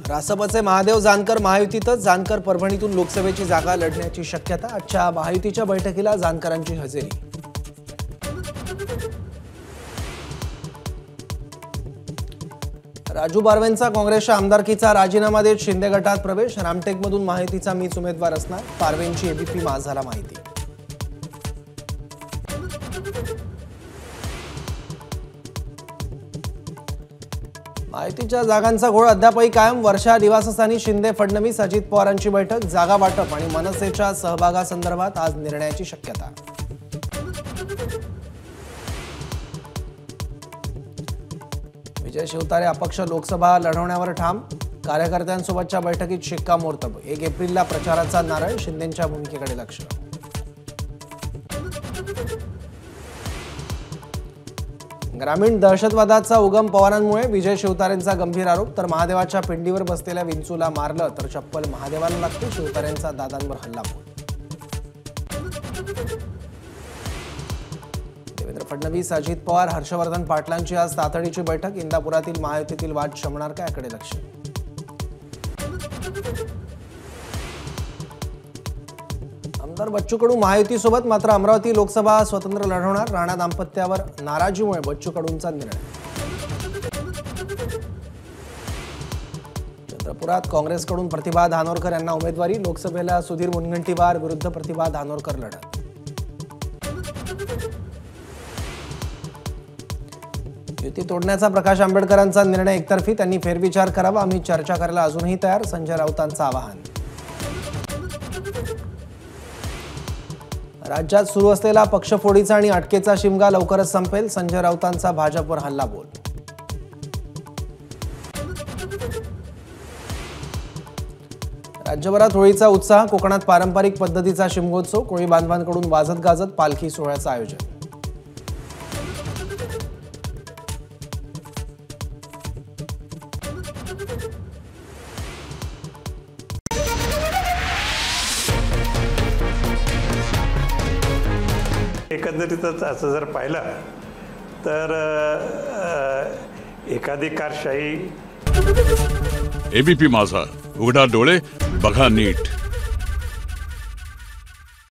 रासपचे महादेव जानकर महायुतीतच जानकर परभणीतून लोकसभेची जागा लढण्याची शक्यता। आजच्या महायुतीच्या बैठकीला जानकरांची हजेरी। राजू बारवेंचा काँग्रेसच्या आमदारकीचा राजीनामा देत शिंदे गटात प्रवेश। रामटेकमधून महायुतीचा मीच उमेदवार असणार, बारवेंची एबीपी माझाला माहिती। महायुतीच्या जागांचा घोळ अद्यापही कायम। वर्षा निवासस्थानी शिंदे फडणवीस अजित पवारांची बैठक। जागा वाटप आणि मनसेच्या सहभागासंदर्भात आज निर्णयाची शक्यता। विजय शिवतारे अपक्ष लोकसभा लढवण्यावर ठाम। कार्यकर्त्यांसोबतच्या बैठकीत शिक्कामोर्तब। 1 एप्रिलला प्रचाराचा नारळ। शिंदेंच्या भूमिकेकडे लक्ष। ग्रामीण दहशतवादाचा उगम पवारांमुळे। विजय शिवतारेंचा गंभीर आरोप। तर महादेवाच्या पिंडीवर बसलेल्या विंचूला मारलं तर चप्पल महादेवाला लागते। शिवतारेंचा दादांवर हल्लाबोल। देवेंद्र फडणवीस अजित पवार हर्षवर्धन पाटलांची आज तातडीची बैठक। इंदापुरातील महायुतीतील वाद शमणार का याकडे लक्ष। आमदार बच्चू कडू महायुतीसोबत, मात्र अमरावती लोकसभा स्वतंत्र लढवणार। राणा दाम्पत्यावर नाराजीमुळे बच्चू कडूंचा निर्णय। चंद्रपुरात काँग्रेसकडून प्रतिभा धानोरकर यांना उमेदवारी। लोकसभेला सुधीर मुनगंटीवार विरुद्ध प्रतिभा धानोरकर लढत। युती तोडण्याचा प्रकाश आंबेडकरांचा निर्णय एकतर्फी। त्यांनी फेरविचार करावा, आम्ही चर्चा करायला अजूनही तयार। संजय राऊतांचं आवाहन। राज्यात सुरू असलेला पक्षफोडीचा आणि अटकेचा शिमगा लवकरच संपेल। संजय राऊतांचा भाजपवर हल्लाबोल। राज्यभरात होळीचा उत्साह। कोकणात पारंपरिक पद्धतीचा शिमगोत्सव। कोळी बांधवांकडून वाजत गाजत पालखी सोहळ्याचं आयोजन। एकंदरीतच असं जर पाहिलं तर एकाधिकारशाही। एबीपी माझा, उघडा डोळे बघा नीट।